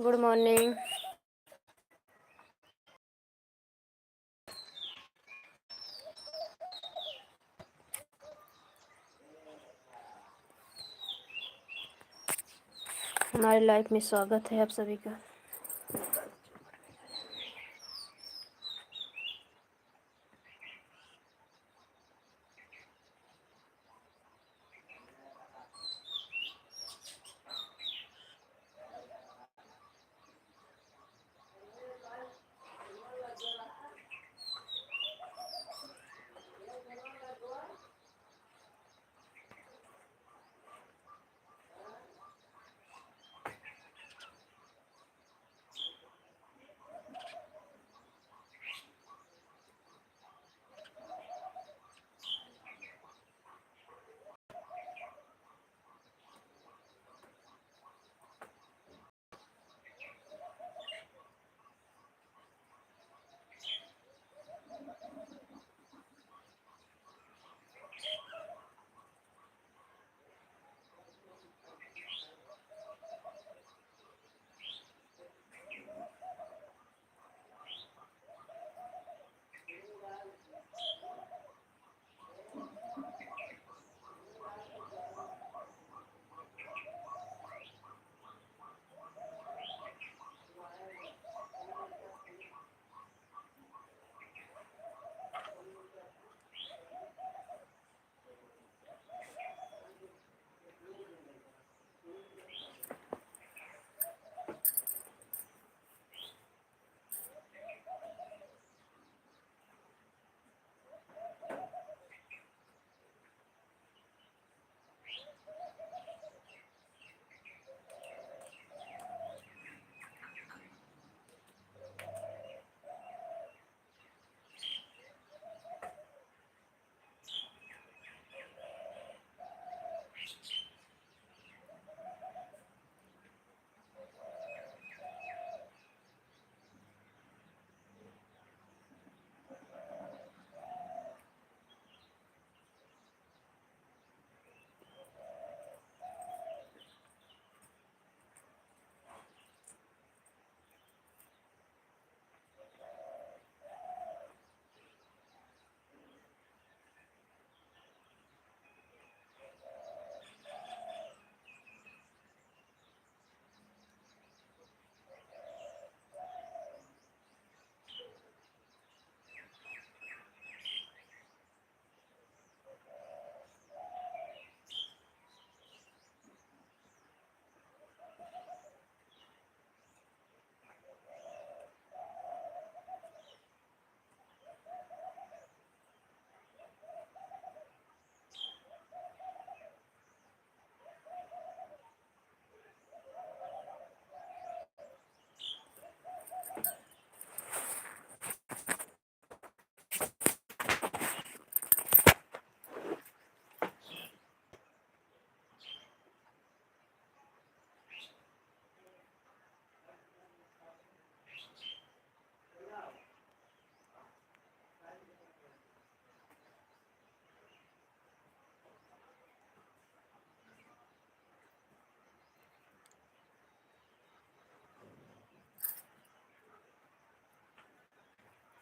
Good morning. हमारे life में स्वागत है आप सभी का।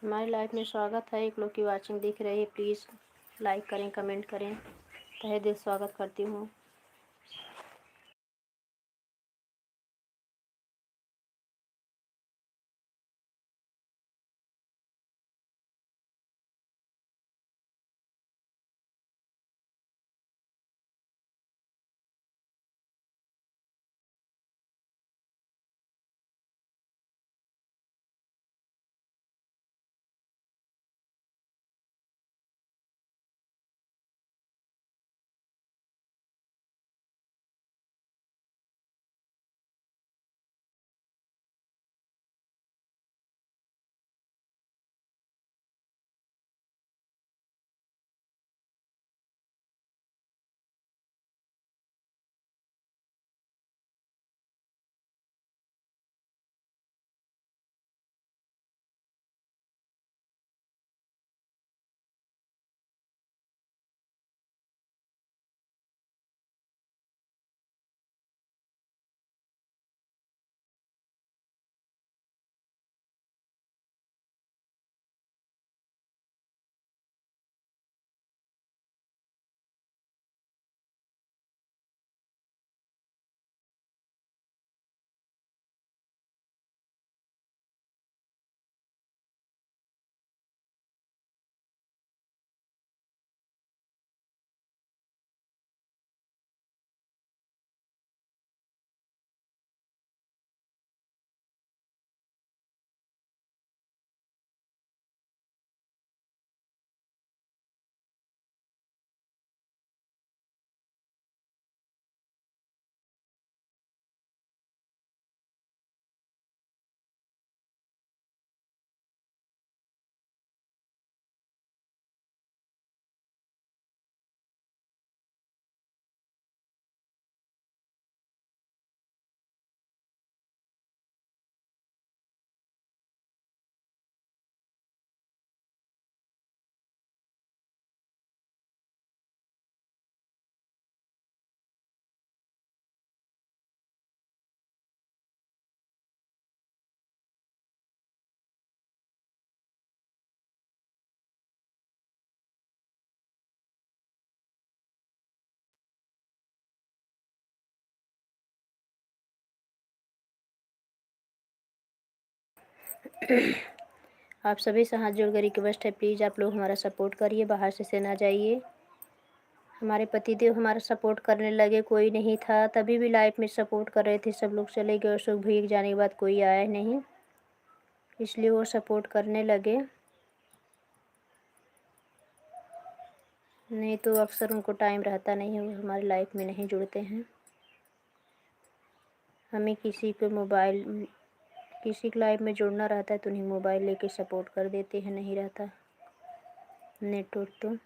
हमारी लाइफ में स्वागत है। एक लोग की वाचिंग दिख रही है, प्लीज़ लाइक करें, कमेंट करें। तहे दिल स्वागत करती हूँ। आप सभी से हाथ जोड़कर रिक्वेस्ट है, प्लीज़ आप लोग हमारा सपोर्ट करिए, बाहर से ना जाइए। हमारे पतिदेव हमारा सपोर्ट करने लगे, कोई नहीं था तभी भी लाइफ में सपोर्ट कर रहे थे, सब लोग चले गए और सुख भीग जाने के बाद कोई आया नहीं, इसलिए वो सपोर्ट करने लगे। नहीं तो अक्सर उनको टाइम रहता नहीं है, वो हमारी लाइफ में नहीं जुड़ते हैं। हमें किसी को किसी की लाइफ में जुड़ना रहता है तो उन्हें मोबाइल लेके सपोर्ट कर देते हैं, नहीं रहता नेटवर्क तो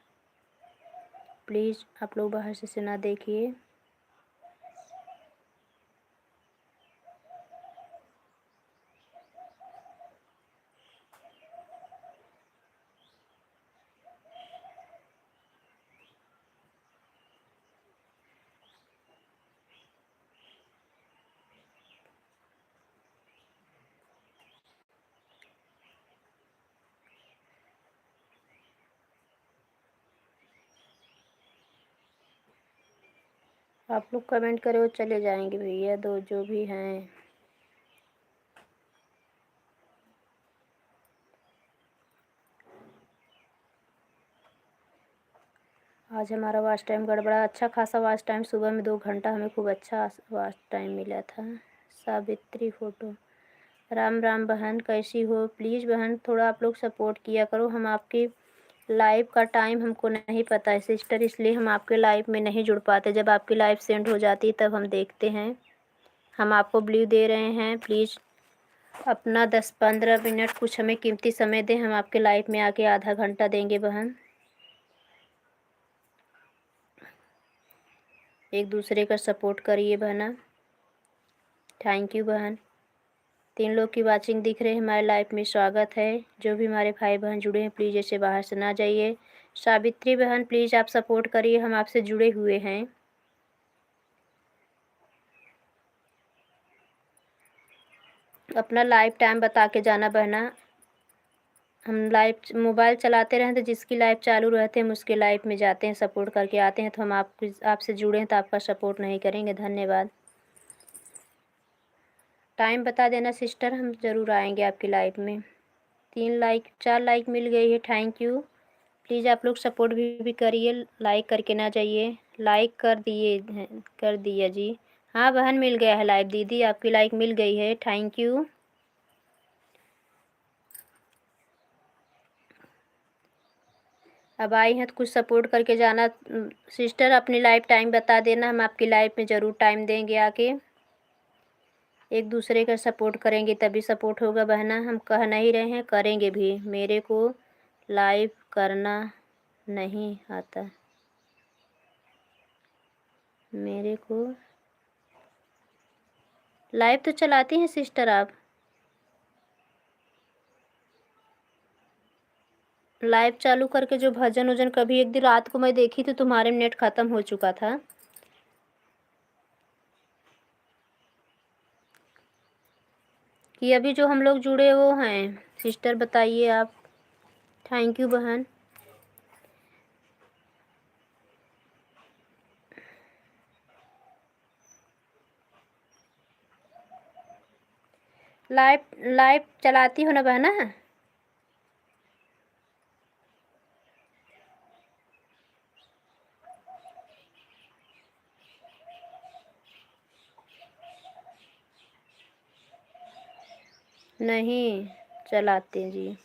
प्लीज़ आप लोग बाहर से ना देखिए। आप लोग कमेंट करें वो चले जाएंगे भैया, दो जो भी हैं। आज हमारा वॉच टाइम गड़बड़ा, अच्छा खासा वॉच टाइम, सुबह में 2 घंटा हमें खूब अच्छा वॉच टाइम मिला था। सावित्री फ़ोटो, राम राम बहन, कैसी हो? प्लीज़ बहन थोड़ा आप लोग सपोर्ट किया करो, हम आपकी लाइव का टाइम हमको नहीं पता है सिस्टर, इसलिए हम आपके लाइव में नहीं जुड़ पाते। जब आपकी लाइव सेंड हो जाती तब हम देखते हैं। हम आपको ब्लू दे रहे हैं, प्लीज़ अपना 10-15 मिनट कुछ हमें कीमती समय दें, हम आपके लाइव में आके आधा घंटा देंगे बहन। एक दूसरे का सपोर्ट करिए बहना। थैंक यू बहन। 3 लोग की वाचिंग दिख रहे हैं हमारे लाइव में, स्वागत है। जो भी हमारे भाई बहन जुड़े हैं प्लीज़ ऐसे बाहर से ना जाइए। सावित्री बहन प्लीज़ आप सपोर्ट करिए, हम आपसे जुड़े हुए हैं। अपना लाइव टाइम बता के जाना बहना। हम लाइव मोबाइल चलाते रहें तो जिसकी लाइव चालू रहते हैं हम उसके लाइव में जाते हैं, सपोर्ट करके आते हैं। तो हम आपसे जुड़े हैं तो आपका सपोर्ट नहीं करेंगे? धन्यवाद। टाइम बता देना सिस्टर, हम ज़रूर आएंगे आपकी लाइव में। 4 लाइक मिल गई है, थैंक यू। प्लीज़ आप लोग सपोर्ट भी करिए, लाइक करके ना जाइए। लाइक कर दिए हैं, कर दिया जी। हाँ बहन मिल गया है लाइव, दीदी आपकी लाइक मिल गई है, थैंक यू। अब आई हैं तो कुछ सपोर्ट करके जाना सिस्टर, अपनी लाइव टाइम बता देना, हम आपकी लाइव में ज़रूर टाइम देंगे आके। एक दूसरे का सपोर्ट करेंगे तभी सपोर्ट होगा बहना, हम कह नहीं रहे हैं, करेंगे भी। मेरे को लाइव करना नहीं आता, मेरे को लाइव तो चलाती हैं सिस्टर आप? लाइव चालू करके जो भजन वजन, कभी एक दिन रात को मैं देखी तो तुम्हारे नेट ख़त्म हो चुका था। कि अभी जो हम लोग जुड़े वो हैं सिस्टर, बताइए आप। थैंक यू बहन। लाइव लाइव चलाती हो ना बहना? नहीं चलाते जी।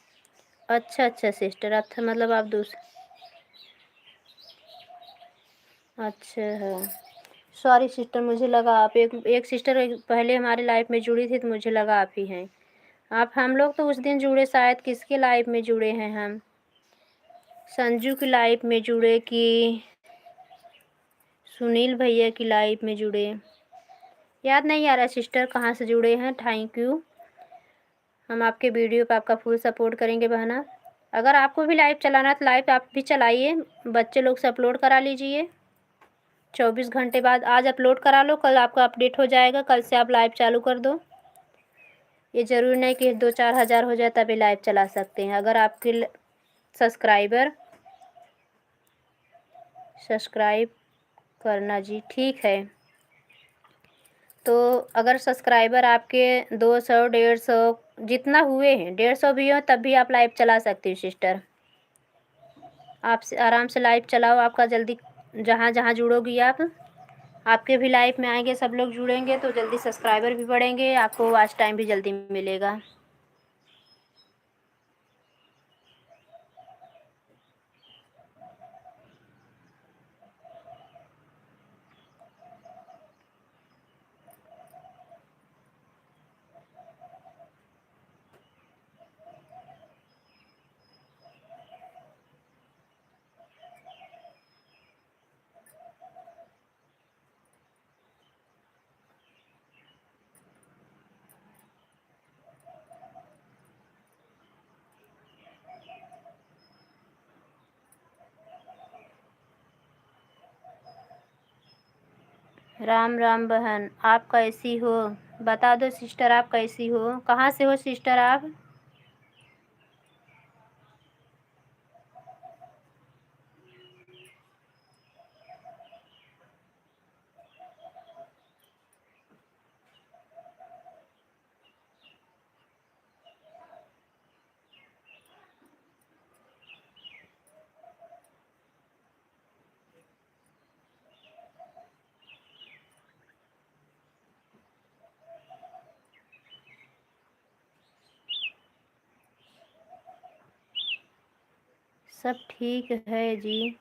अच्छा अच्छा सिस्टर, अच्छा मतलब आप अच्छा है। सॉरी सिस्टर, मुझे लगा आप एक सिस्टर पहले हमारे लाइफ में जुड़ी थी तो मुझे लगा आप ही हैं आप। हम लोग तो उस दिन जुड़े, शायद किसके लाइफ में जुड़े हैं हम? संजू की लाइफ में जुड़े कि सुनील भैया की लाइफ में जुड़े, याद नहीं आ रहा सिस्टर कहाँ से जुड़े हैं। Thank you. हम आपके वीडियो पर आपका फुल सपोर्ट करेंगे बहना। अगर आपको भी लाइव चलाना है तो लाइव आप भी चलाइए, बच्चे लोग से अपलोड करा लीजिए। 24 घंटे बाद आज अपलोड करा लो, कल आपका अपडेट हो जाएगा, कल से आप लाइव चालू कर दो। ये ज़रूरी नहीं कि 2-4 हज़ार हो जाए तभी लाइव चला सकते हैं। अगर आपके सब्सक्राइबर सब्सक्राइब करना जी, ठीक है। तो अगर सब्सक्राइबर आपके 200, 150, जितना हुए हैं 150 भी हो तब भी आप लाइव चला सकती हो सिस्टर। आप आराम से लाइव चलाओ, आपका जल्दी जहाँ जहाँ जुड़ोगी आप, आपके भी लाइव में आएंगे, सब लोग जुड़ेंगे तो जल्दी सब्सक्राइबर भी बढ़ेंगे, आपको वॉच टाइम भी जल्दी मिलेगा। राम राम बहन, आप कैसी हो? बता दो सिस्टर, आप कैसी हो? कहाँ से हो सिस्टर आप? सब ठीक है जी।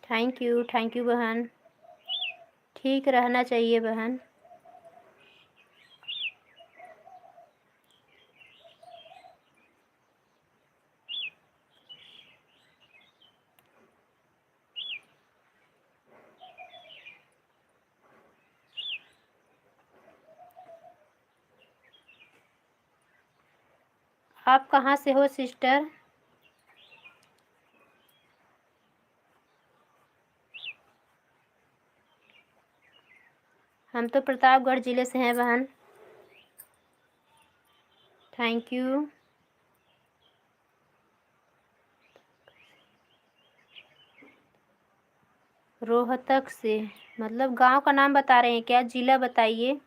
थैंक यू बहन। ठीक रहना चाहिए बहन। आप कहाँ से हो सिस्टर? हम तो प्रतापगढ़ ज़िले से हैं बहन। Thank you. रोहतक से मतलब गांव का नाम बता रहे हैं क्या? ज़िला बताइए।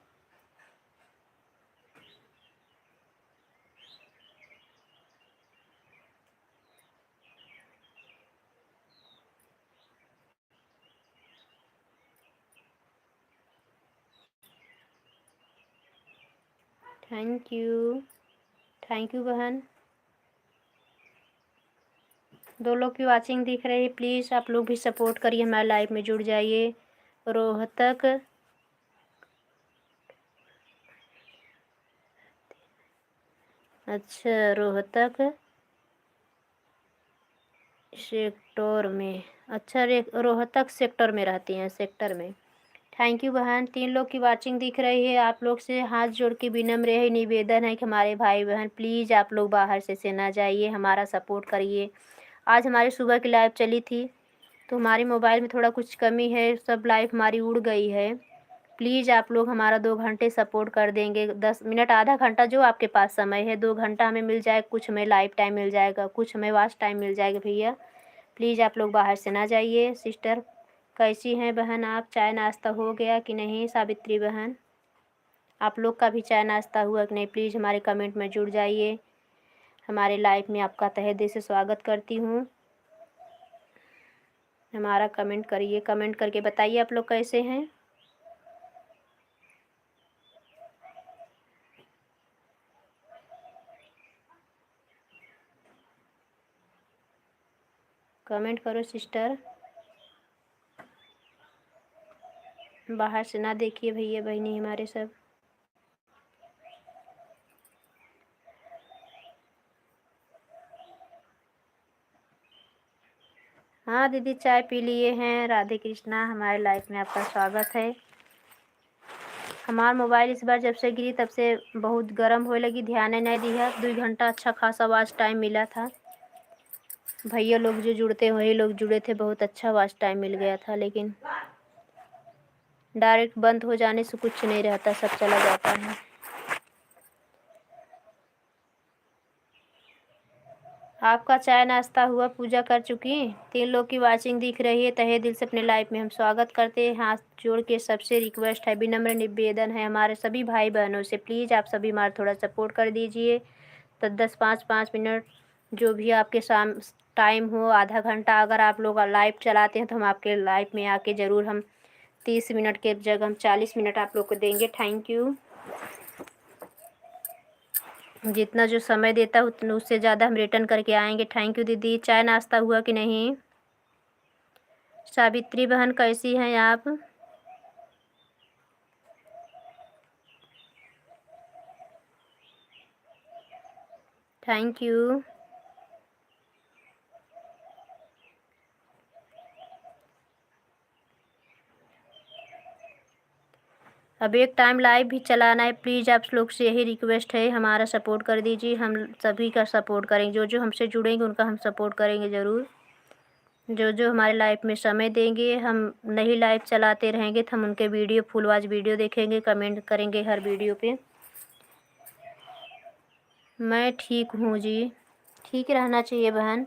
थैंक यू बहन। 2 लोग की वाचिंग दिख रही है, प्लीज़ आप लोग भी सपोर्ट करिए, हमारे लाइव में जुड़ जाइए। रोहतक अच्छा, रोहतक सेक्टर में। अच्छा, रोहतक सेक्टर में रहती हैं, सेक्टर में। थैंक यू बहन। 3 लोग की वाचिंग दिख रही है। आप लोग से हाथ जोड़ के विनम्र है निवेदन है कि हमारे भाई बहन प्लीज़ आप लोग बाहर से ना जाइए, हमारा सपोर्ट करिए। आज हमारी सुबह की लाइव चली थी तो हमारी मोबाइल में थोड़ा कुछ कमी है, सब लाइव हमारी उड़ गई है। प्लीज़ आप लोग हमारा 2 घंटे सपोर्ट कर देंगे, 10 मिनट आधा घंटा जो आपके पास समय है, 2 घंटा हमें मिल जाए, कुछ हमें लाइव टाइम मिल जाएगा, कुछ हमें वॉच टाइम मिल जाएगा भैया। प्लीज़ आप लोग बाहर से ना जाइए। सिस्टर कैसी हैं बहन आप? चाय नाश्ता हो गया कि नहीं? सावित्री बहन आप लोग का भी चाय नाश्ता हुआ कि नहीं? प्लीज़ हमारे कमेंट में जुड़ जाइए। हमारे लाइव में आपका तहे दिल से स्वागत करती हूँ। हमारा कमेंट करिए, कमेंट करके बताइए आप लोग कैसे हैं। कमेंट करो सिस्टर। बाहर से ना देखिए भैया बहनी हमारे सब। हाँ दीदी चाय पी लिए हैं। राधे कृष्णा, हमारे लाइफ में आपका स्वागत है। हमारा मोबाइल इस बार जब से गिरी तब से बहुत गर्म होने लगी, ध्यान नहीं दिया। 2 घंटा अच्छा खासा वॉच टाइम मिला था। भैया लोग जो जुड़ते हैं वही लोग जुड़े थे, बहुत अच्छा वॉच टाइम मिल गया था, लेकिन डायरेक्ट बंद हो जाने से कुछ नहीं रहता, सब चला जाता है। आपका चाय नाश्ता हुआ, पूजा कर चुकी? 3 लोग की वाचिंग दिख रही है, तहे दिल से अपने लाइव में हम स्वागत करते हैं। हाथ जोड़ के सबसे रिक्वेस्ट है, विनम्र निवेदन है हमारे सभी भाई बहनों से, प्लीज़ आप सभी हमारा थोड़ा सपोर्ट कर दीजिए। तो 10-5 मिनट जो भी आपके शाम टाइम हो, आधा घंटा अगर आप लोग लाइव चलाते हैं तो हम आपके लाइव में आके ज़रूर हम 30 मिनट के जगह हम 40 मिनट आप लोग को देंगे। Thank you. जितना जो समय देता है उतना उससे ज़्यादा हम रिटर्न करके आएंगे। थैंक यू दीदी। चाय नाश्ता हुआ कि नहीं? सावित्री बहन कैसी हैं आप? Thank you. अब एक टाइम लाइव भी चलाना है, प्लीज़ आप लोग से यही रिक्वेस्ट है, हमारा सपोर्ट कर दीजिए। हम सभी का सपोर्ट करेंगे, जो जो हमसे जुड़ेंगे उनका हम सपोर्ट करेंगे ज़रूर। जो जो हमारे लाइव में समय देंगे, हम नहीं लाइव चलाते रहेंगे तो हम उनके वीडियो फुल वॉच वीडियो देखेंगे, कमेंट करेंगे हर वीडियो पे। मैं ठीक हूँ जी। ठीक रहना चाहिए बहन,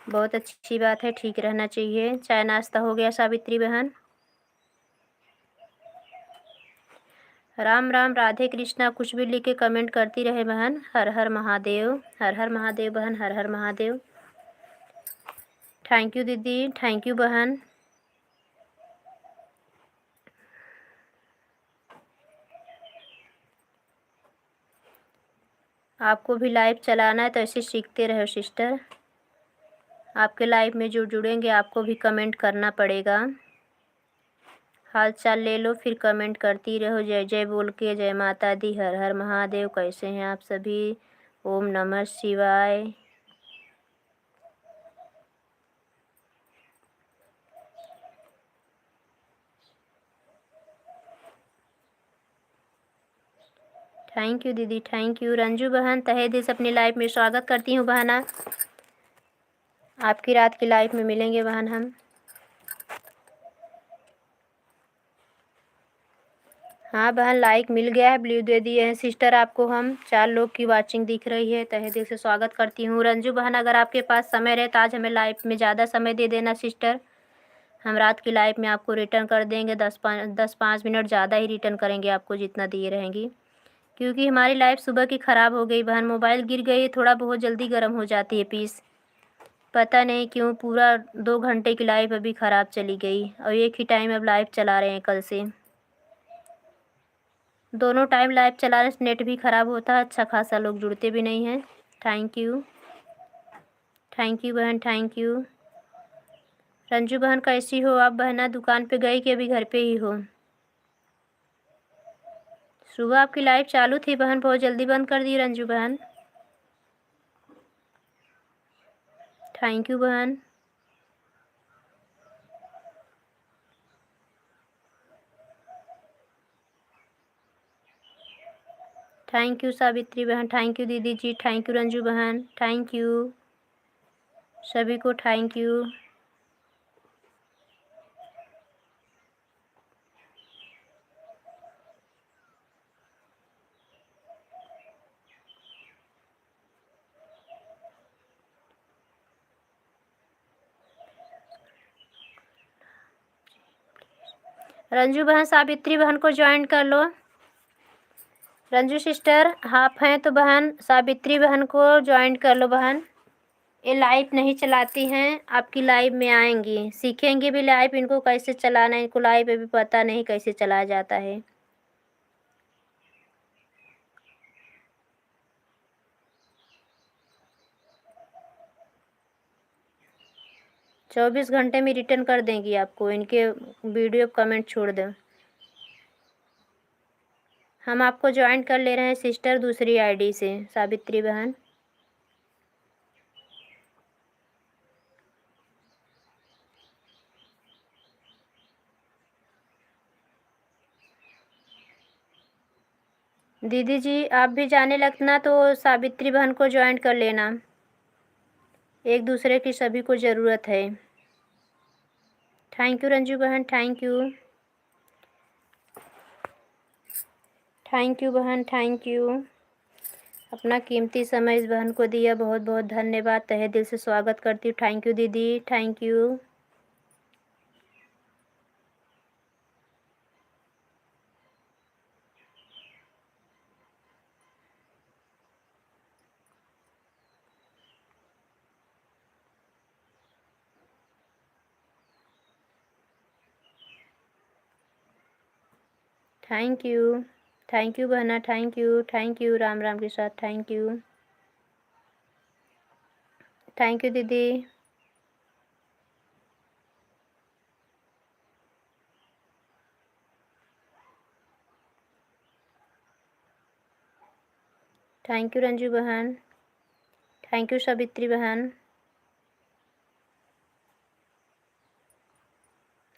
बहुत अच्छी बात है, ठीक रहना चाहिए। चाय नाश्ता हो गया सावित्री बहन? राम राम, राधे कृष्णा, कुछ भी लिख के कमेंट करती रहे बहन। हर हर महादेव, हर हर महादेव बहन, हर हर महादेव। थैंक यू दीदी, थैंक यू बहन। आपको भी लाइव चलाना है तो ऐसे सीखते रहो सिस्टर। आपके लाइव में जो जुड़ेंगे आपको भी कमेंट करना पड़ेगा। हाल चाल ले लो फिर कमेंट करती रहो, जय जय बोल के, जय माता दी, हर हर महादेव। कैसे हैं आप सभी? ओम नमः शिवाय। थैंक यू दीदी, थैंक यू। रंजू बहन तहे दिल से अपनी लाइफ में स्वागत करती हूँ बहना। आपकी रात की लाइफ में मिलेंगे बहन हम। हाँ बहन, लाइक मिल गया है, ब्लू दे दिए हैं सिस्टर आपको हम। 4 लोग की वाचिंग दिख रही है, तहे दिल से स्वागत करती हूँ। रंजू बहन अगर आपके पास समय रहे तो आज हमें लाइव में ज़्यादा समय दे देना सिस्टर, हम रात की लाइव में आपको रिटर्न कर देंगे। 10-5 मिनट ज़्यादा ही रिटर्न करेंगे आपको जितना दिए रहेंगी, क्योंकि हमारी लाइव सुबह की ख़राब हो गई बहन, मोबाइल गिर गई, थोड़ा बहुत जल्दी गर्म हो जाती है पीस, पता नहीं क्यों। पूरा 2 घंटे की लाइव अभी ख़राब चली गई और एक ही टाइम अब लाइव चला रहे हैं कल से। दोनों टाइम लाइव चलाने से नेट भी ख़राब होता है, अच्छा खासा लोग जुड़ते भी नहीं हैं। थैंक यू, थैंक यू बहन, थैंक यू। रंजू बहन कैसी हो आप बहना? दुकान पे गई कि अभी घर पे ही हो? सुबह आपकी लाइव चालू थी बहन, बहुत जल्दी बंद कर दी रंजू बहन। थैंक यू बहन। थैंक यू सावित्री बहन, थैंक यू दीदी जी, थैंक यू रंजू बहन, थैंक यू सभी को, थैंक यू। रंजू बहन सावित्री बहन को ज्वाइन कर लो। रंजू सिस्टर आप हैं तो बहन सावित्री बहन को ज्वाइन कर लो बहन। ये लाइव नहीं चलाती हैं, आपकी लाइव में आएंगी, सीखेंगे भी लाइव, इनको कैसे चलाना है, इनको लाइव अभी पता नहीं कैसे चलाया जाता है। 24 घंटे में रिटर्न कर देंगी आपको, इनके वीडियो कमेंट छोड़ दें। हम आपको ज्वाइन कर ले रहे हैं सिस्टर दूसरी आईडी से, सावित्री बहन। दीदी जी आप भी जाने लगना तो सावित्री बहन को ज्वाइन कर लेना। एक दूसरे की सभी को ज़रूरत है। थैंक यू रंजू बहन, थैंक यू। थैंक यू बहन, थैंक यू। अपना कीमती समय इस बहन को दिया, बहुत बहुत धन्यवाद। तहे दिल से स्वागत करती हूँ। थैंक यू दीदी, थैंक यू। थैंक यू बहना, थैंक यू राम राम के साथ, थैंक यू दीदी। थैंक यू रंजू बहन, थैंक यू सावित्री बहन,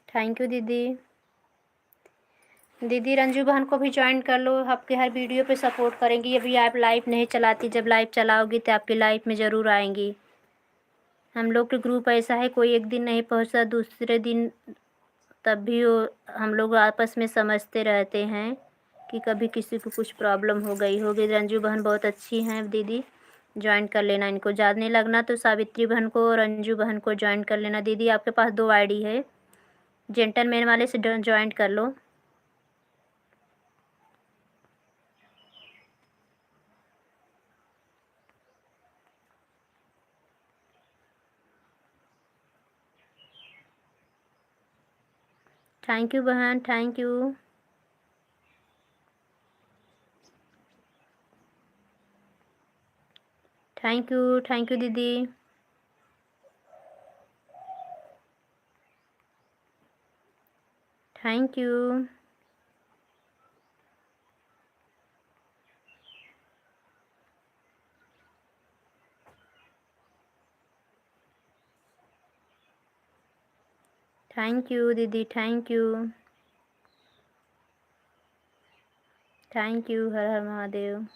थैंक यू दीदी। दीदी रंजू बहन को भी ज्वाइन कर लो, आपके हर वीडियो पे सपोर्ट करेंगी। अभी आप लाइव नहीं चलाती, जब लाइव चलाओगी तो आपकी लाइफ में ज़रूर आएंगी। हम लोग के ग्रुप ऐसा है, कोई एक दिन नहीं पहुंचता, दूसरे दिन तब भी वो हम लोग आपस में समझते रहते हैं कि कभी किसी को कुछ प्रॉब्लम हो गई होगी। रंजू बहन बहुत अच्छी हैं दीदी, ज्वाइन कर लेना इनको। ज़्यादा नहीं लगना तो सावित्री बहन को और रंजू बहन को ज्वाइन कर लेना। दीदी आपके पास 2 आईडी है, जेंटलमैन वाले से ज्वाइन कर लो। थैंक यू बहन, थैंक यू। थैंक यू दीदी। Thank you. थैंक यू दीदी, थैंक यू। Thank you. हर हर महादेव।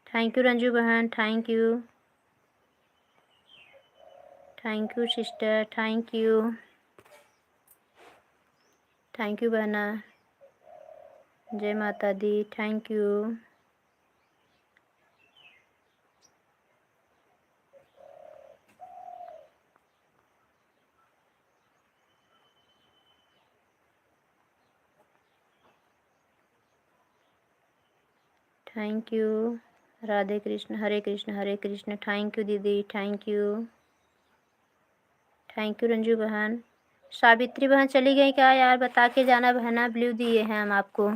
थैंक यू रंजू बहन, thank you. Thank you sister, thank you. Thank you बहना, जय माता दी, thank you. Thank you. Radhe Krishna, हरे कृष्ण हरे कृष्ण। थैंक यू दीदी, thank you. Thank you Ranju बहन। सावित्री बहन चली गई क्या यार, बता के जाना बहना, ब्लू दिए हैं हम आपको,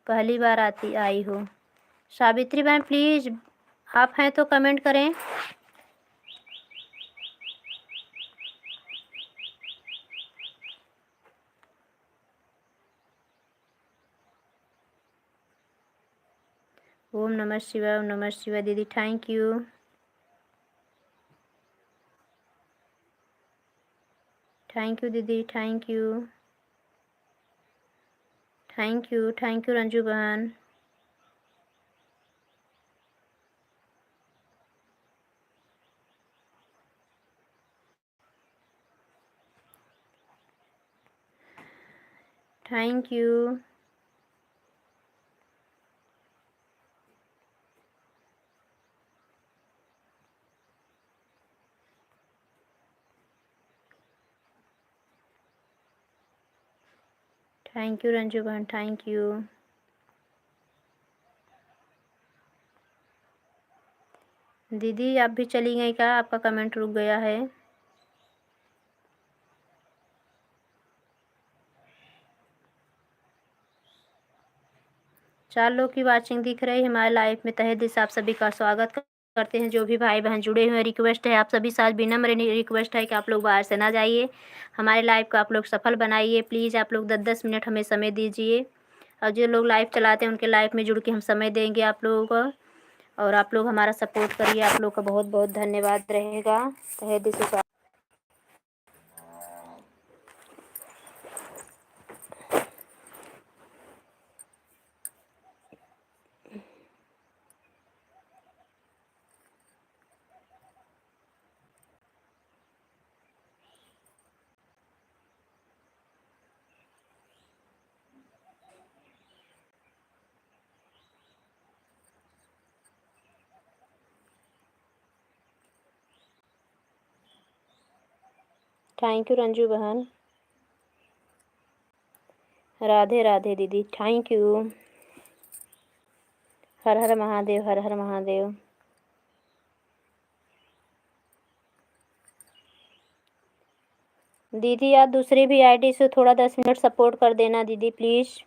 पहली बार आई हो। सावित्री बहन प्लीज़, आप हैं तो कमेंट करें। ओम नमः शिवाय, ओम नमः शिवाय दीदी, थैंक यू। थैंक यू दीदी, thank you. Thank you Ranju बहन। Thank you. Thank you Ranju बहन, थैंक यू। दीदी आप भी चली गई क्या, आपका कमेंट रुक गया है। चार लोग की वाचिंग दिख रही है हमारे लाइव में। तहे दिल से आप सभी का स्वागत करते हैं। जो भी भाई बहन जुड़े हुए हैं, रिक्वेस्ट है आप सभी साथ विनम्र रिक्वेस्ट है कि आप लोग बाहर से ना जाइए, हमारे लाइव को आप लोग सफल बनाइए। प्लीज़ आप लोग 10-10 मिनट हमें समय दीजिए, और जो लोग लाइव चलाते हैं उनके लाइव में जुड़ के हम समय देंगे आप लोगों को। और आप लोग हमारा सपोर्ट करिए, आप लोग का बहुत बहुत धन्यवाद रहेगा। तहे दिल से थैंक यू रंजू बहन। राधे राधे दीदी, थैंक यू। हर हर महादेव, हर हर महादेव। दीदी आप दूसरी भी आईडी से थोड़ा 10 मिनट सपोर्ट कर देना दीदी प्लीज़।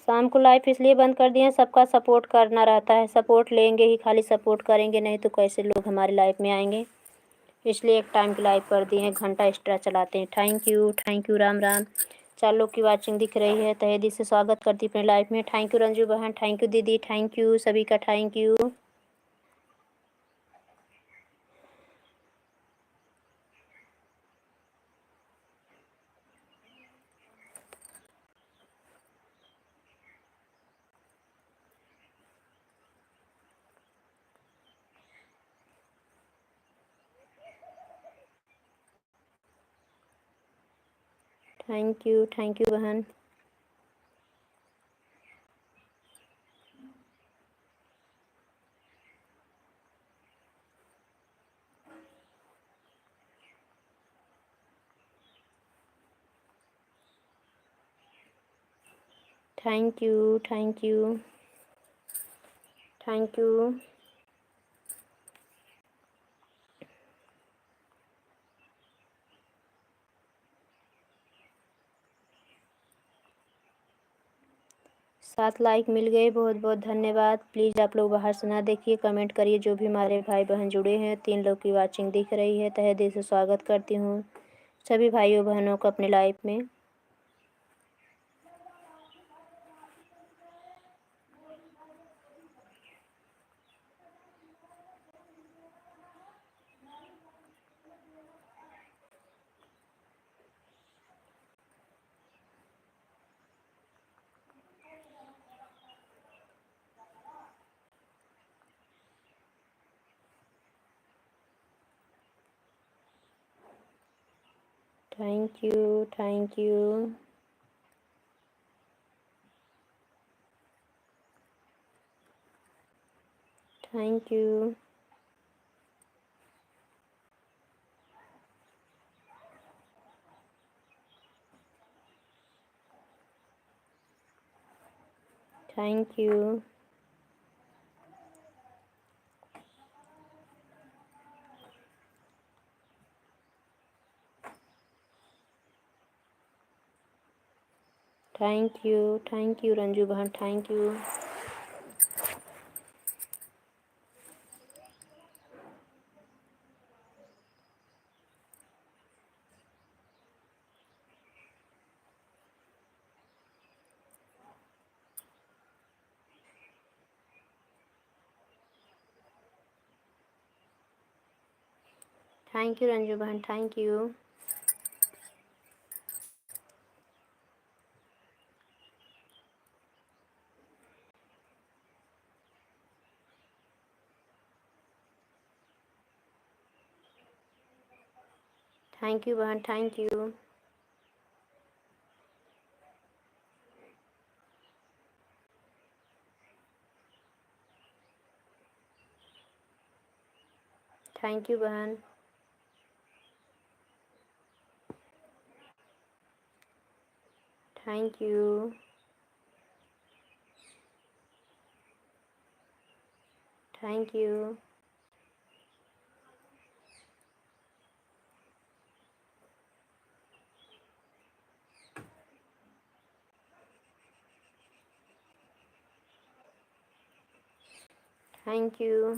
शाम को लाइफ इसलिए बंद कर दिए हैं, सबका सपोर्ट करना रहता है, सपोर्ट लेंगे ही, खाली सपोर्ट करेंगे नहीं तो कैसे लोग हमारी लाइफ में आएंगे, इसलिए एक टाइम की लाइव कर दिए हैं, घंटा एक्स्ट्रा चलाते हैं। Thank you Ram Ram. 4 लोग की वाचिंग दिख रही है, तहे दिल से स्वागत करती अपने लाइफ में। थैंक यू रंजू बहन, थैंक यू दीदी, थैंक यू सभी का, थैंक यू। थैंक यू बहन। Thank you, thank you, thank you. सात लाइक मिल गए, बहुत बहुत धन्यवाद। प्लीज़ आप लोग बाहर से ना देखिए, कमेंट करिए। जो भी हमारे भाई बहन जुड़े हैं, 3 लोग की वाचिंग दिख रही है, तहे दिल से स्वागत करती हूँ सभी भाइयों बहनों को अपने लाइफ में। Thank you, thank you, thank you, thank you, thank you Ranju बहन, thank you. Thank you Ranju बहन, थैंक यू। थैंक यू बहन, थैंक यू। थैंक यू बहन। Thank you, thank you, thank you.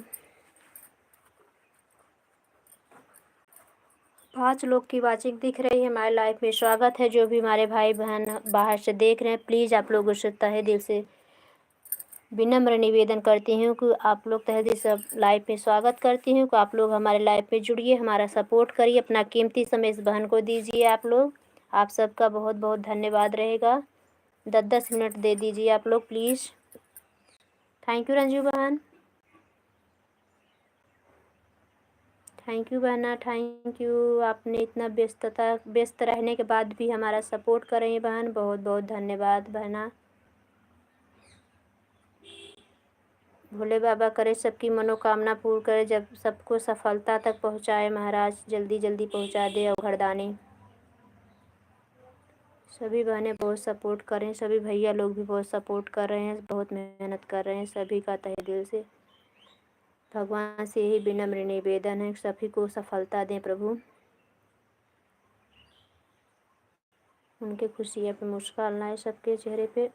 5 लोग की वाचिंग दिख रही है हमारे लाइव में। स्वागत है जो भी हमारे भाई बहन बाहर से देख रहे हैं, प्लीज़ आप लोगों से तहे दिल से विनम्र निवेदन करती हूँ कि आप लोग तहे दिल से लाइव में स्वागत करती हूँ कि आप लोग हमारे लाइव में जुड़िए, हमारा सपोर्ट करिए, अपना कीमती समय इस बहन को दीजिए। आप लोग, आप सबका बहुत बहुत धन्यवाद रहेगा। 10-10 मिनट दे दीजिए आप लोग प्लीज़। थैंक यू रंजू बहन, थैंक यू बहना, थैंक यू। आपने इतना व्यस्त रहने के बाद भी हमारा सपोर्ट कर रही हैं बहन, बहुत बहुत धन्यवाद बहना। भोले बाबा करे सबकी मनोकामना पूर्ण करे, जब सबको सफलता तक पहुँचाए महाराज, जल्दी जल्दी पहुँचा दे अवघड़दानी। सभी बहनें बहुत सपोर्ट कर रहे हैं, सभी भैया लोग भी बहुत सपोर्ट कर रहे हैं, बहुत मेहनत कर रहे हैं, सभी का तहे दिल से भगवान से यही विनम्र निवेदन है, सभी को सफलता दें प्रभु, उनके खुशियाँ पे मुस्कान लाए सबके चेहरे पे।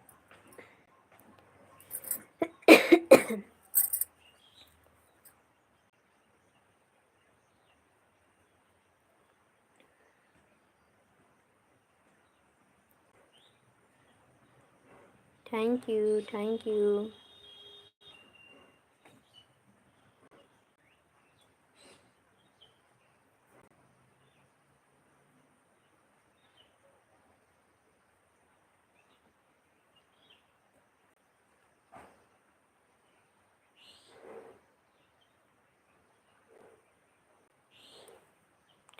Thank you, thank you.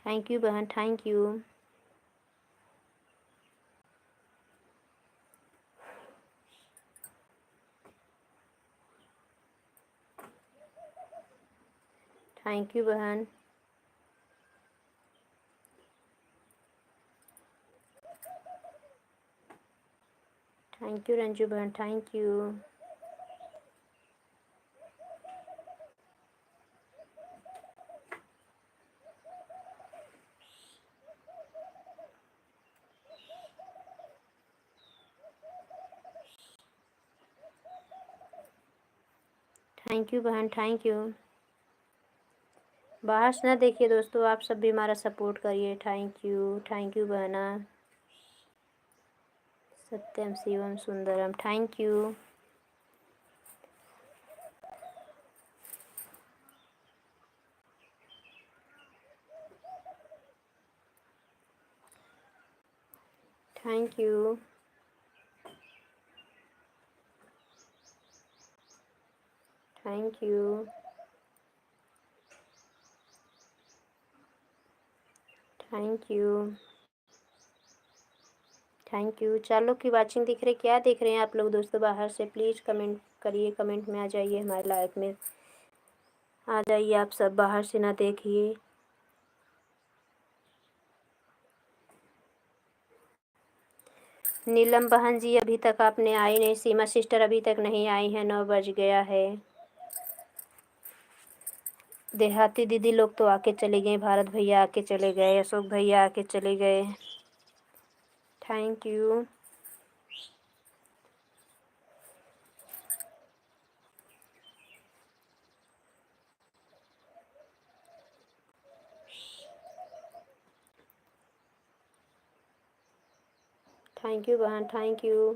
Thank you बहन, थैंक यू। थैंक यू बहन। थैंक यू रंजू बहन, थैंक यू। थैंक यू बहन, थैंक यू। बाहर से ना देखिए दोस्तों, आप सब भी हमारा सपोर्ट करिए। थैंक यू बहना। सत्यम शिवम सुंदरम, thank you. Thank you. Thank you. Thank you. Thank you. 4 लोग की वाचिंग दिख रही, क्या देख रहे हैं आप लोग दोस्तों बाहर से? प्लीज़ कमेंट करिए, कमेंट में आ जाइए, हमारे लाइव में आ जाइए, आप सब बाहर से ना देखिए। नीलम बहन जी अभी तक आपने आई नहीं, सीमा सिस्टर अभी तक नहीं आई हैं, 9 बज गया है। देहाती दीदी लोग तो आके चले गए, भारत भैया आके चले गए, अशोक भैया आके चले गए। Thank you. थैंक यू बहन, thank you.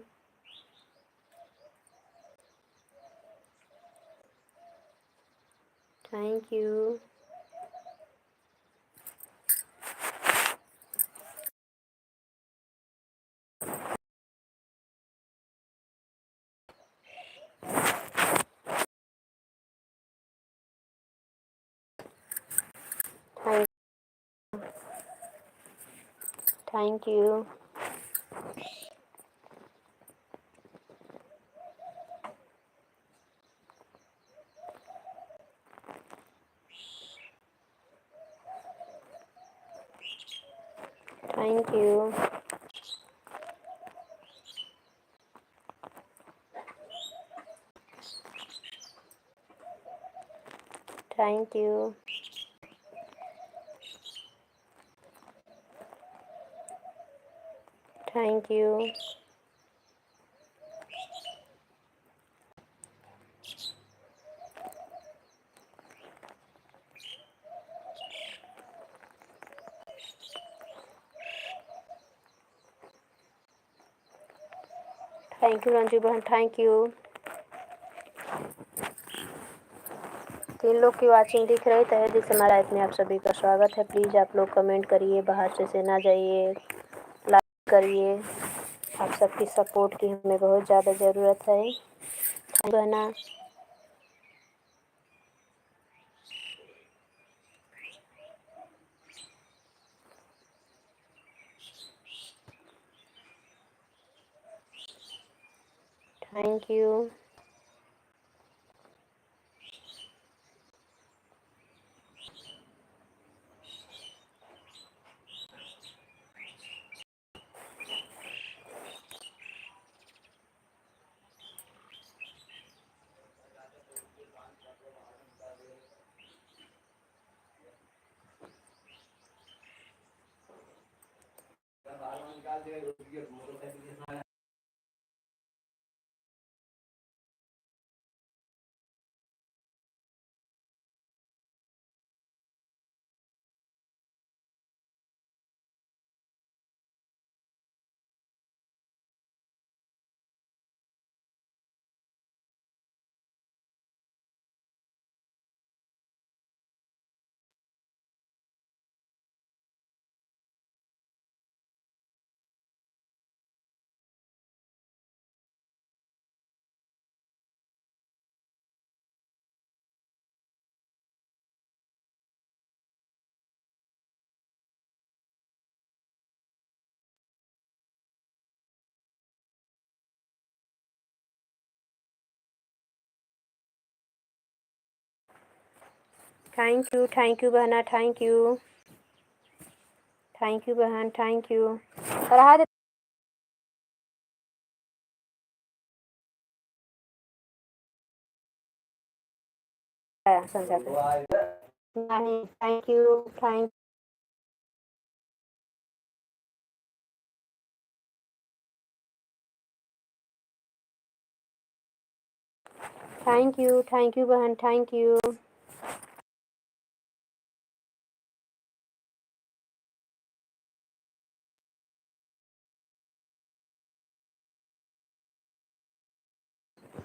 Thank you. Thank you. Thank you. Thank you. Thank you. Thank you Ranju बहन, थैंक यू। 3 लोग की वाचिंग दिख रही है, जिस हमारा लाइफ में आप सभी का स्वागत है। प्लीज़ आप लोग कमेंट करिए, बाहर से ना जाइए, लाइक करिए। आप सबकी सपोर्ट की हमें बहुत ज़्यादा ज़रूरत है बहना। Thank you. थैंक यू बहना, थैंक यू। थैंक यू बहन, थैंक यू। पढ़ा दे। समझा नहीं। Thank you, thank thank you बहन, thank you.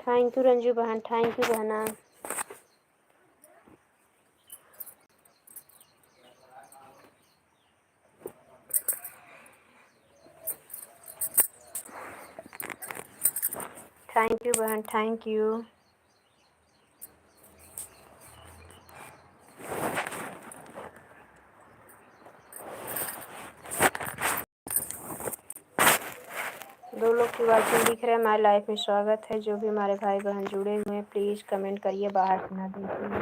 Thank you Ranju बहन, थैंक यू बहना। थैंक यू बहन, थैंक यू। दो लोग की वाचिंग दिख रहा है, हमारे लाइफ में स्वागत है। जो भी हमारे भाई बहन जुड़े हुए हैं, प्लीज़ कमेंट करिए, बाहर से ना देखिए।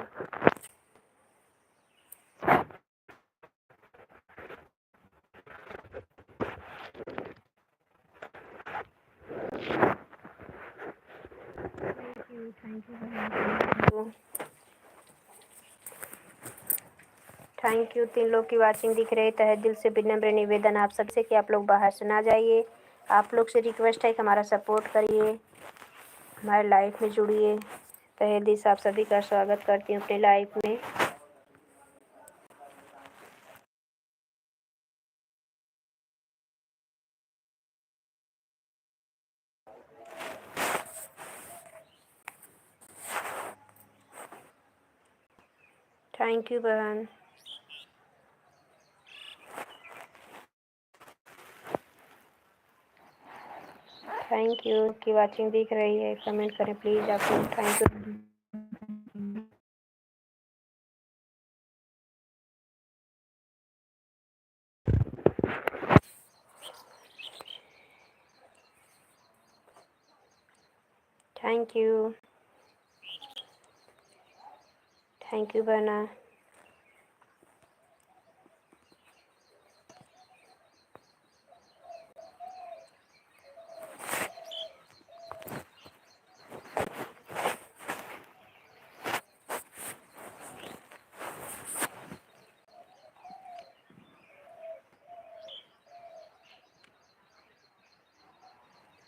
Thank you. 3 लोग की वाचिंग दिख रही है, तहे दिल से विनम्र निवेदन आप सबसे कि आप लोग बाहर से ना जाइए। आप लोग से रिक्वेस्ट है कि हमारा सपोर्ट करिए, हमारे लाइफ में जुड़िए। तहे दिल से आप सभी का स्वागत करती हूँ अपनी लाइफ में। थैंक यू बहन, थैंक यू। की वाचिंग दिख रही है, कमेंट करें प्लीज़ आप लोग। Thank you. Thank you, thank you बहना।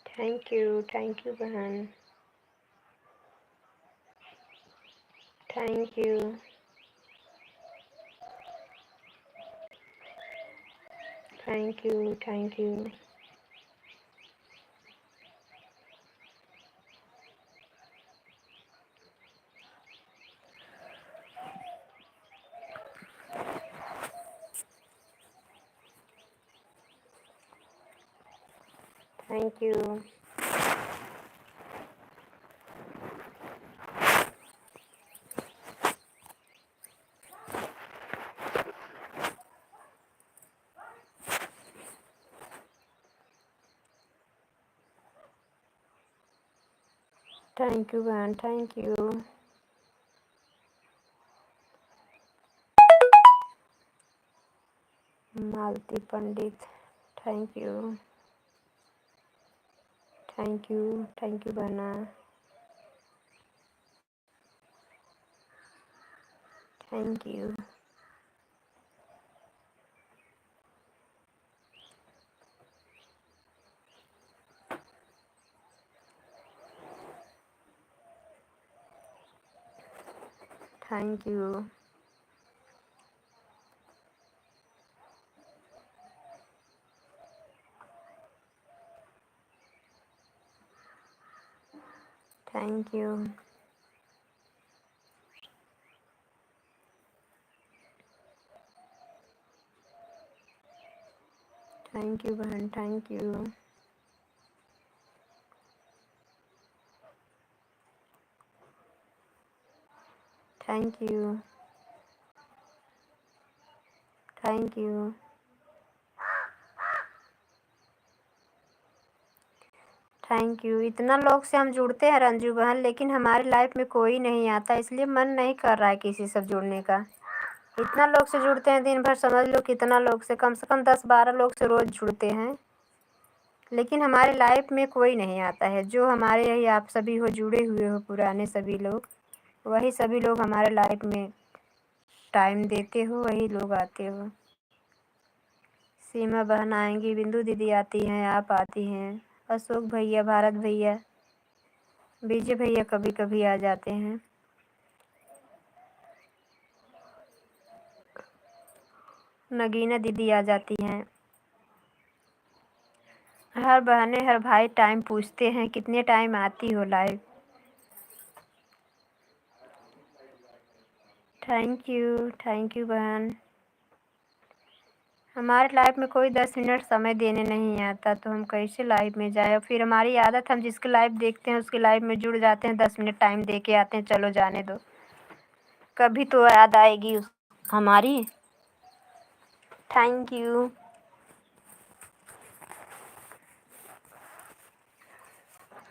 थैंक यू बहन, thank you, thank you, thank you. Thank you. Thank you बहन, thank you. Malti Pandit, thank you, thank you, thank you बहना, thank you. Thank you. Thank you. Thank you बहन, thank you. Thank you, thank you. Thank you. इतना लोग से हम जुड़ते हैं रंजू बहन, लेकिन हमारी लाइफ में कोई नहीं आता, इसलिए मन नहीं कर रहा है किसी से जुड़ने का। इतना लोग से जुड़ते हैं दिन भर, समझ लो कितना लोग से कम 10-12 लोग से रोज़ जुड़ते हैं, लेकिन हमारे लाइफ में कोई नहीं आता है। जो हमारे यही आप सभी हो, जुड़े हुए हो पुराने सभी लोग, वही सभी लोग हमारे लाइफ में टाइम देते हो, वही लोग आते हो। सीमा बहन आएंगी, बिंदु दीदी आती हैं, आप आती हैं, अशोक भैया, भारत भैया, विजय भैया कभी कभी आ जाते हैं। नगीना दीदी आ जाती हैं। हर बहनें हर भाई टाइम पूछते हैं, कितने टाइम आती हो लाइव। थैंक यू बहन। हमारे लाइफ में कोई 10 मिनट समय देने नहीं आता, तो हम कैसे लाइव में जाए। फिर हमारी आदत, हम जिसके लाइव देखते हैं उसके लाइव में जुड़ जाते हैं, 10 मिनट टाइम दे के आते हैं, चलो जाने दो, कभी तो याद आएगी हमारी। Thank you.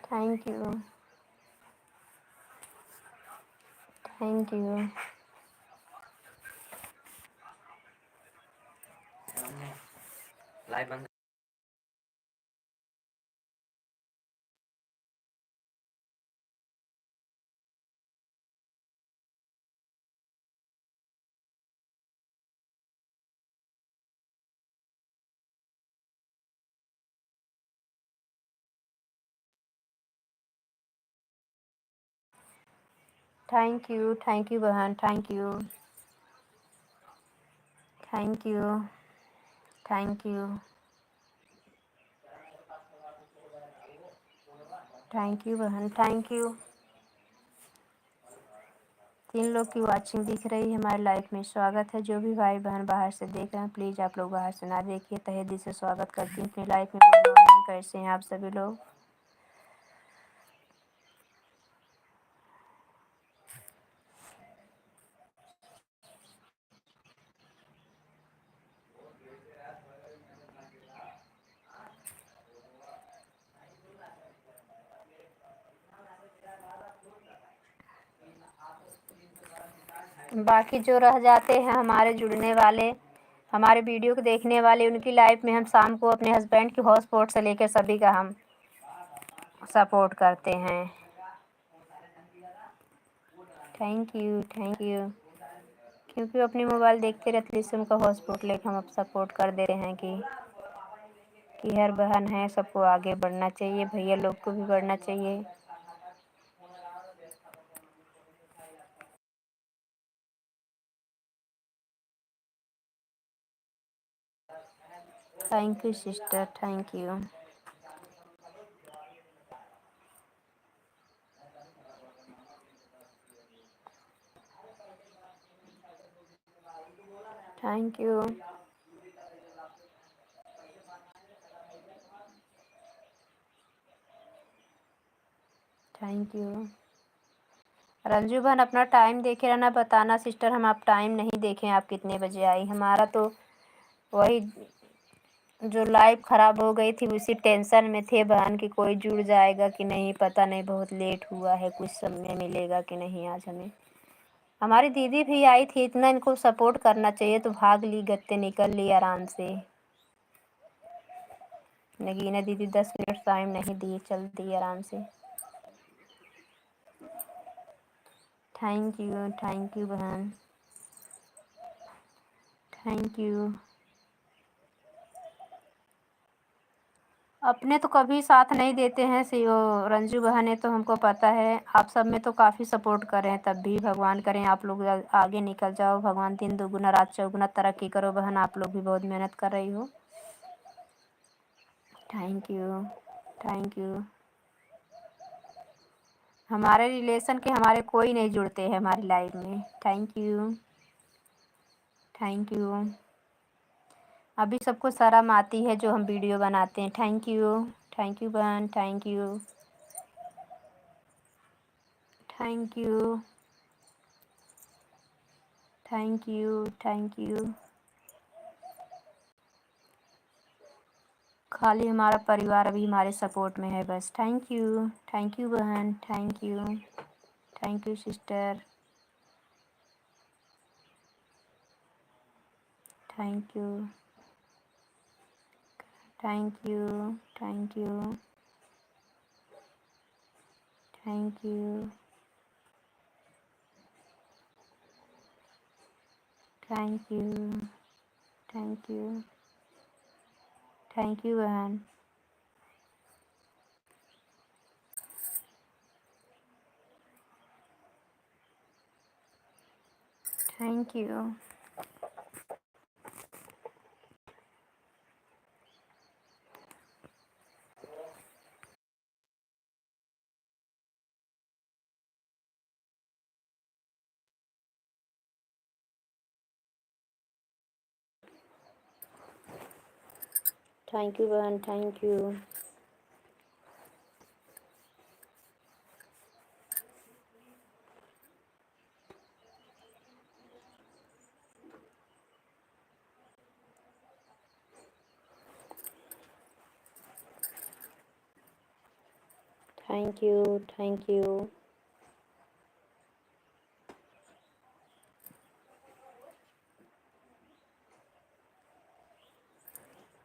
Thank you. Thank you. Live बंद। थैंक यू बहन, thank you, thank you, thank you, thank you बहन, थैंक यू। 3 लोग की वाचिंग दिख रही है हमारे लाइफ में। स्वागत है, जो भी भाई बहन बाहर से देख रहे हैं, प्लीज़ आप लोग बाहर से ना देखिए, तहे दिल से स्वागत करती हूँ अपनी लाइफ में। गुड मॉर्निंग, कैसे हैं आप सभी लोग। बाकी जो रह जाते हैं हमारे जुड़ने वाले, हमारे वीडियो को देखने वाले, उनकी लाइफ में हम शाम को अपने हस्बैंड की हॉटस्पॉट से लेकर सभी का हम सपोर्ट करते हैं। Thank you, thank you. क्योंकि वो अपनी मोबाइल देखते रहते, इससे उनका हॉटस्पॉट लेकर हम अब सपोर्ट कर दे रहे हैं कि हर बहन है, सबको आगे बढ़ना चाहिए, भैया लोग को भी बढ़ना चाहिए। Thank you sister, thank you. Thank you. Thank you. Ranju बहन अपना टाइम देखे रहना, बताना सिस्टर हम आप टाइम नहीं देखें आप कितने बजे आई। हमारा तो वही जो लाइफ ख़राब हो गई थी उसी टेंशन में थे बहन कि कोई जुड़ जाएगा कि नहीं, पता नहीं बहुत लेट हुआ है, कुछ समय मिलेगा कि नहीं आज हमें। हमारी दीदी भी आई थी, इतना इनको सपोर्ट करना चाहिए तो भाग ली, गत्ते निकल ली आराम से। नगीना दीदी 10 मिनट टाइम नहीं दी, चल दी आराम से। थैंक यू बहन, थैंक यू। अपने तो कभी साथ नहीं देते हैं वो रंजू बहन है, तो हमको पता है आप सब में तो काफ़ी सपोर्ट कर रहे हैं, तब भी भगवान करें आप लोग आगे निकल जाओ, भगवान दिन दुगुना रात चौगुना तरक्की करो बहन, आप लोग भी बहुत मेहनत कर रही हो। Thank you, thank you. हमारे रिलेशन के हमारे कोई नहीं जुड़ते हैं हमारी लाइफ में। Thank you, thank you. अभी सबको शर्म आती है जो हम वीडियो बनाते हैं। थैंक यू बहन, thank you, thank you, thank you, thank you. खाली हमारा परिवार अभी हमारे सपोर्ट में है बस। थैंक यू बहन, thank you sister, thank you, thank you, thank you, thank you, thank you, thank you, thank you बहन। Thank you. थैंक यू बहन, thank you. Thank you, thank you,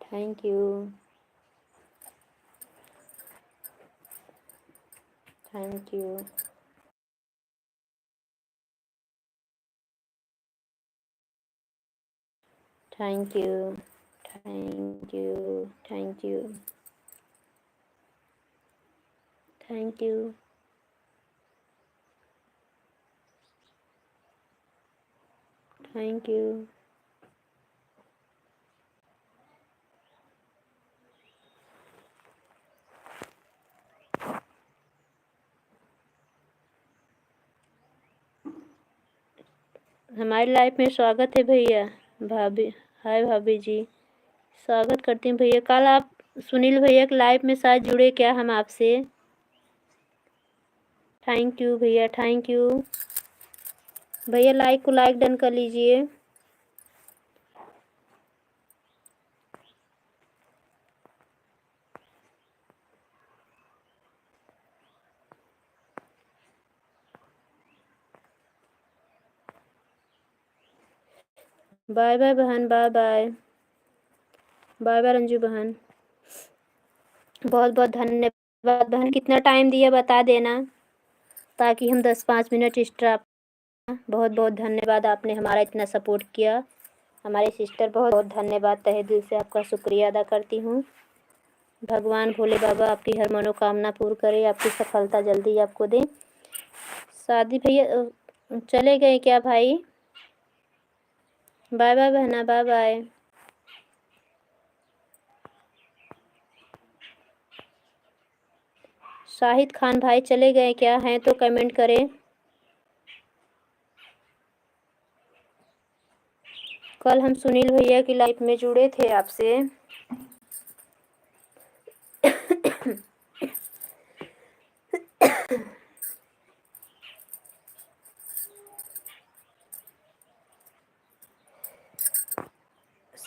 thank you, thank you, thank you, thank you, thank you, thank you, thank you. हमारी life में स्वागत है भैया। भाभी, हाय भाभी जी, स्वागत करती हूँ भैया। कल आप सुनील भैया के लाइफ में शायद जुड़े क्या हम आपसे। थैंक यू भैया, थैंक यू भैया। लाइक को लाइक डन कर लीजिए। बाय बाय बहन, bye bye, bye bye Ranju बहन। बहुत बहुत धन्यवाद बहन, कितना टाइम दिया बता देना ताकि हम 10-5 मिनट एक्स्ट्रा। बहुत बहुत धन्यवाद, आपने हमारा इतना सपोर्ट किया। हमारे सिस्टर बहुत बहुत धन्यवाद, तहे दिल से आपका शुक्रिया अदा करती हूँ। भगवान भोले बाबा आपकी हर मनोकामना पूर्ण करे, आपकी सफलता जल्दी आपको दें। शादी भैया चले गए क्या भाई? बाय बाय बहना, बाय बाय। शाहिद खान भाई चले गए क्या? हैं तो कमेंट करें। कल हम सुनील भैया की लाइफ में जुड़े थे आपसे।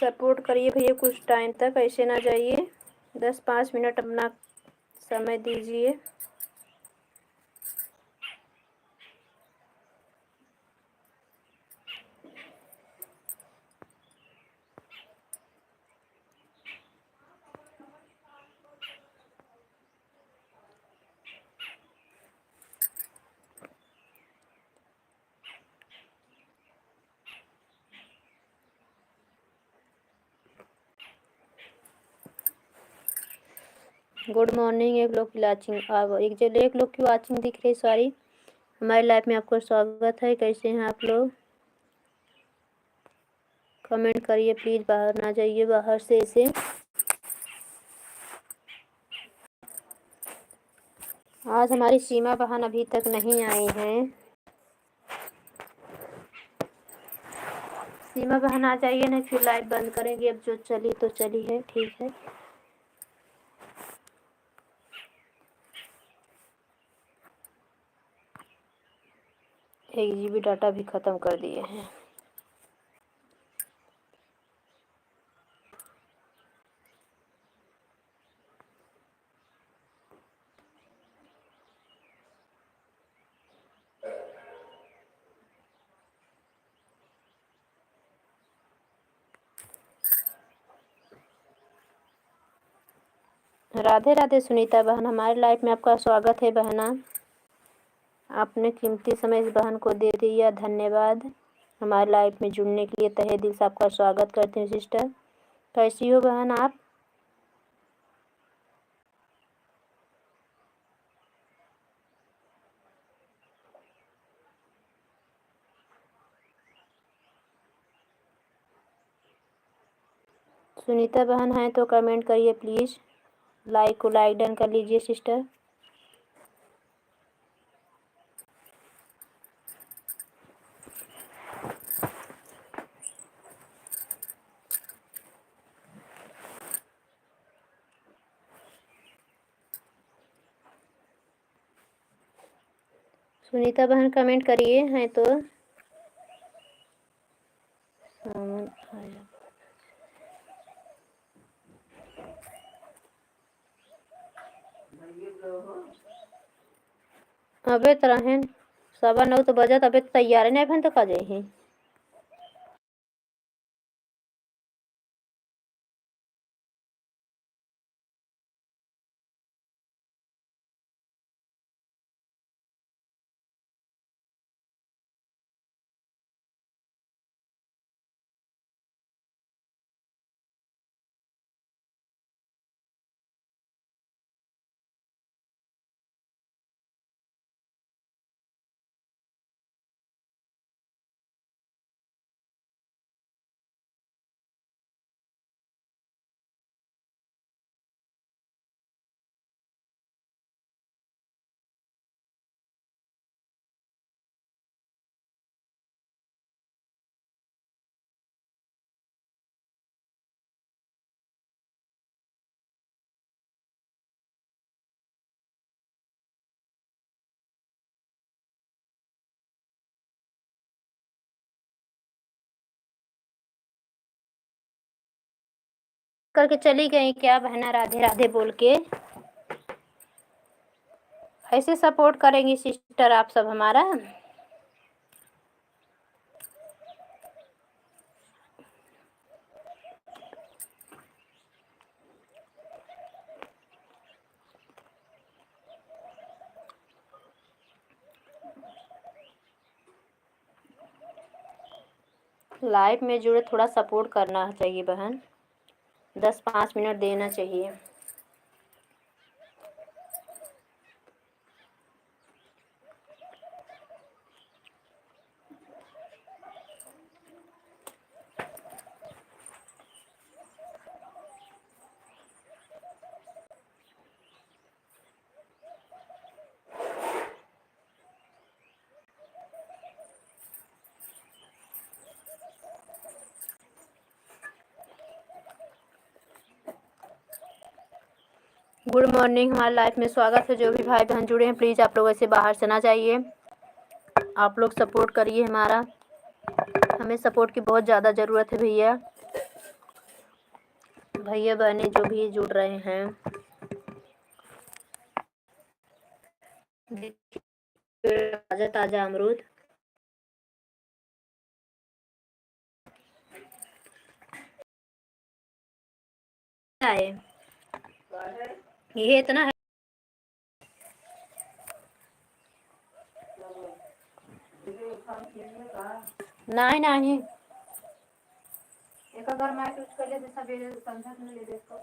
सपोर्ट करिए भैया कुछ टाइम तक, ऐसे ना जाइए। 10-5 मिनट अपना समय दीजिए। Good morning. एक लोग की वाचिंग एक लोग की वाचिंग दिख रही, सॉरी। हमारी लाइफ में आपका स्वागत है। कैसे हैं आप लोग? कमेंट करिए प्लीज़, बाहर ना जाइए बाहर से ऐसे। आज हमारी सीमा बहन अभी तक नहीं आई हैं। सीमा बहन आ जाइए ना, फिर लाइव बंद करेंगे। अब जो चली तो चली है, ठीक है। 1 GB डाटा भी ख़त्म कर दिए हैं। राधे राधे सुनीता बहन, हमारे लाइफ में आपका स्वागत है बहना। आपने कीमती समय इस बहन को दे दिया, धन्यवाद। हमारे लाइफ में जुड़ने के लिए तहे दिल से आपका स्वागत करते हैं सिस्टर। कैसी हो बहन आप? सुनीता बहन हैं तो कमेंट करिए प्लीज़। लाइक को लाइक डन कर लीजिए सिस्टर। सुनीता बहन कमेंट करिए हैं तो। अबे तरह 9:15 तो बजत, अबे तो तैयार नहीं बहन तो का जाही। करके चली गई क्या बहना राधे राधे बोल के? ऐसे सपोर्ट करेंगी सिस्टर आप सब हमारा? लाइव में जुड़े थोड़ा सपोर्ट करना चाहिए बहन, 10-5 मिनट देना चाहिए। गुड मॉर्निंग, हमारे लाइफ में स्वागत है। जो भी भाई बहन जुड़े हैं प्लीज़ आप लोग ऐसे बाहर से ना जाइए। आप लोग सपोर्ट करिए हमारा, हमें सपोर्ट की बहुत ज़्यादा ज़रूरत है भैया। भैया बहनें जो भी जुड़ रहे हैं, ताज़ा ताज़ा अमरूद। आए ये इतना है। नहीं नहीं एक अगर मैं कुछ कर ले तो सब समझा नहीं ले देखो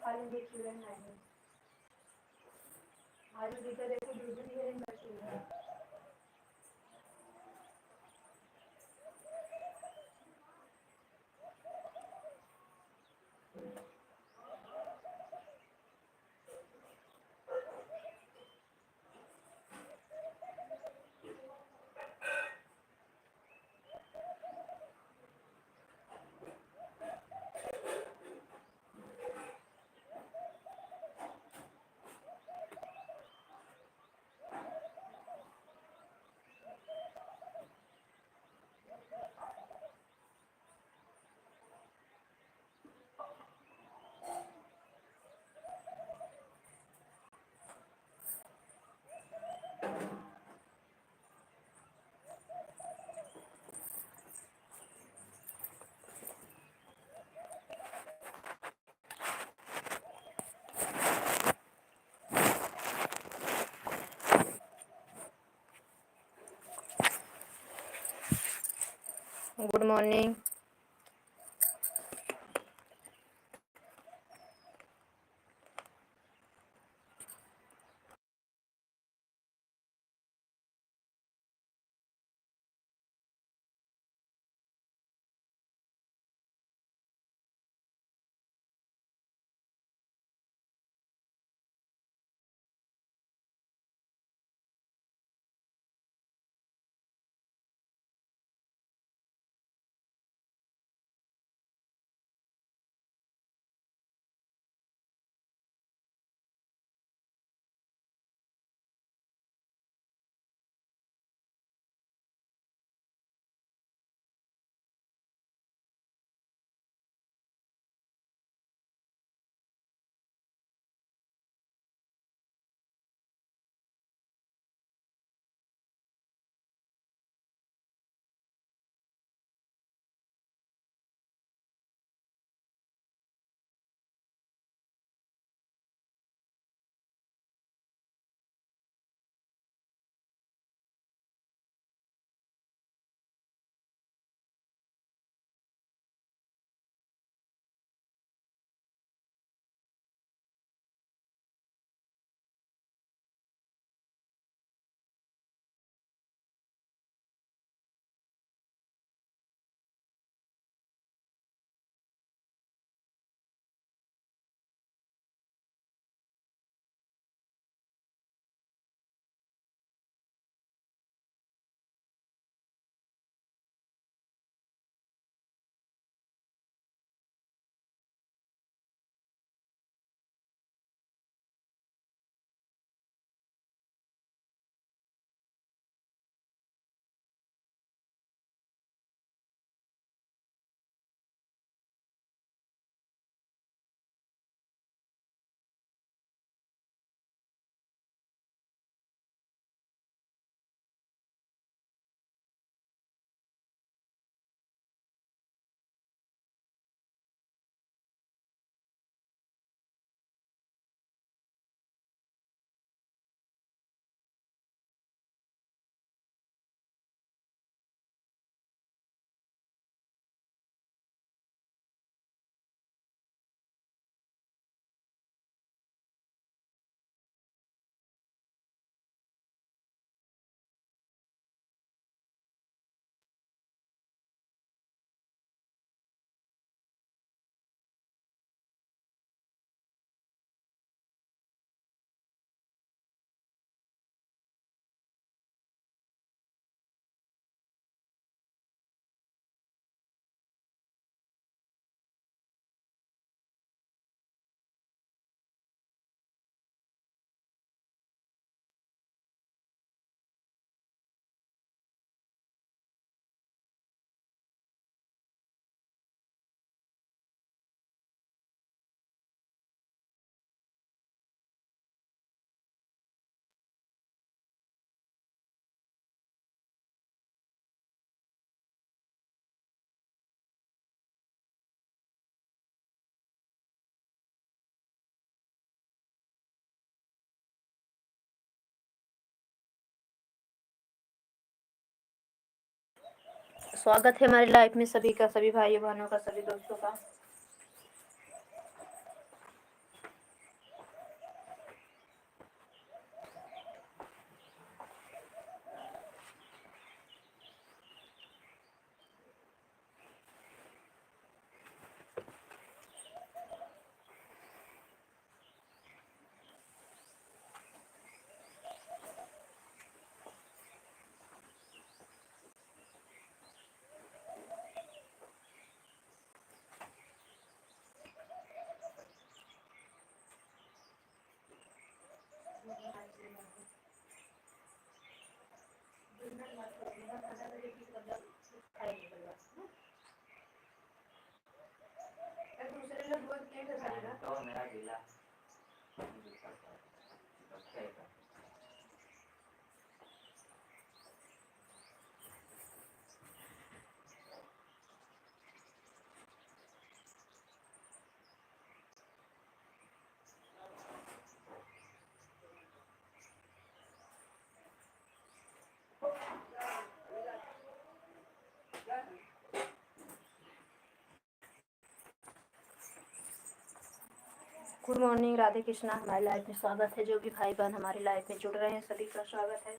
खाली देखिए नहीं आज देखो दूसरी गुड मॉर्निंग। स्वागत है हमारी लाइफ में सभी का, सभी भाई बहनों का, सभी दोस्तों का। Good morning, Radhe Krishna. हमारी लाइफ में स्वागत है, जो भी भाई बहन हमारी लाइफ में जुड़ रहे हैं सभी का स्वागत है।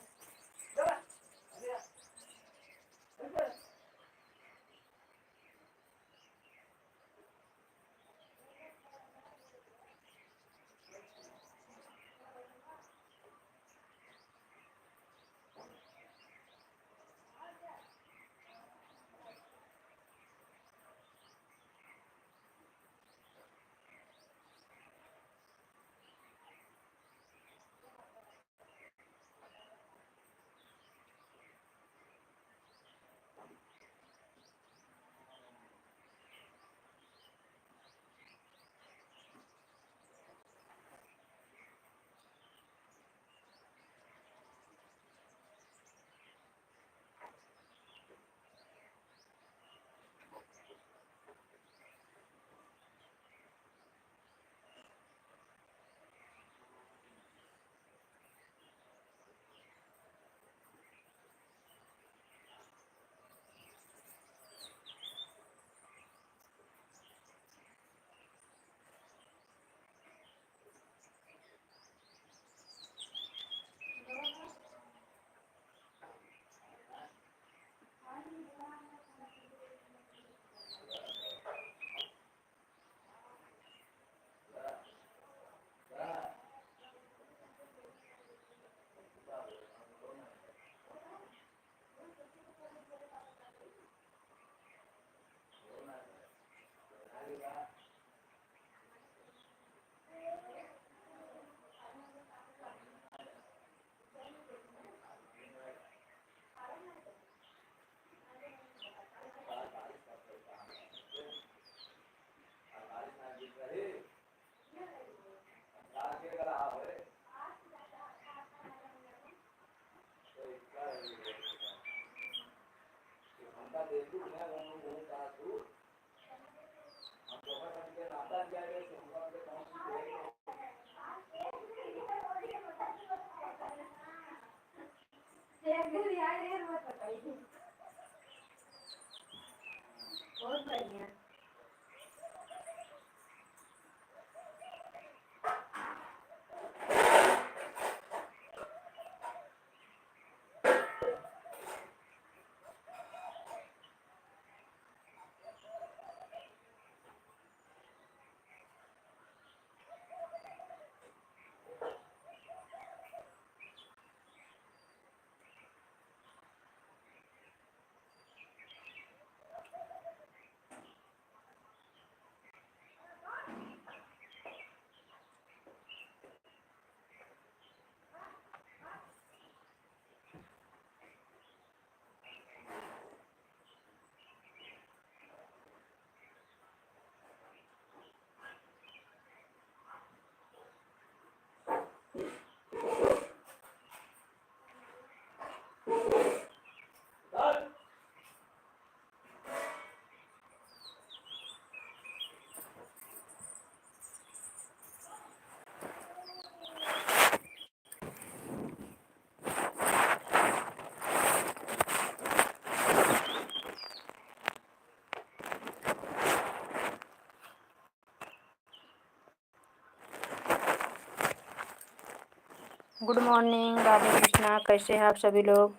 Good morning, Radhe Krishna. कैसे हैं आप सभी लोग?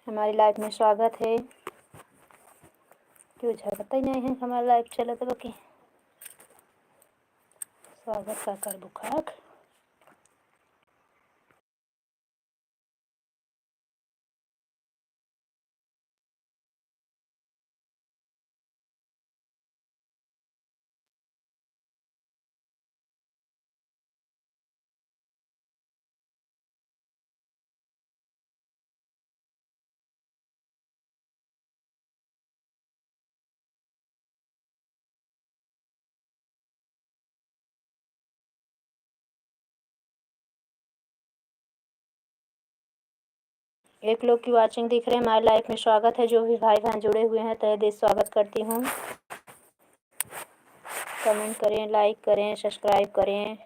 हमारी लाइफ में स्वागत है। क्यों झगड़ता ही नहीं है हमारा लाइफ चला तो बाकी स्वागत का कर बुखाक। एक लोग की वाचिंग दिख रहे हैं। हमारी लाइफ में स्वागत है। जो भी भाई बहन जुड़े हुए हैं तहे दिल स्वागत करती हूँ। कमेंट करें, लाइक करें, सब्सक्राइब करें।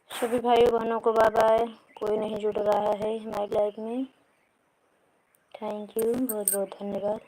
सभी भाइयों बहनों को बाय बाय। कोई नहीं जुड़ रहा है हमारी लाइफ में। थैंक यू, बहुत बहुत धन्यवाद।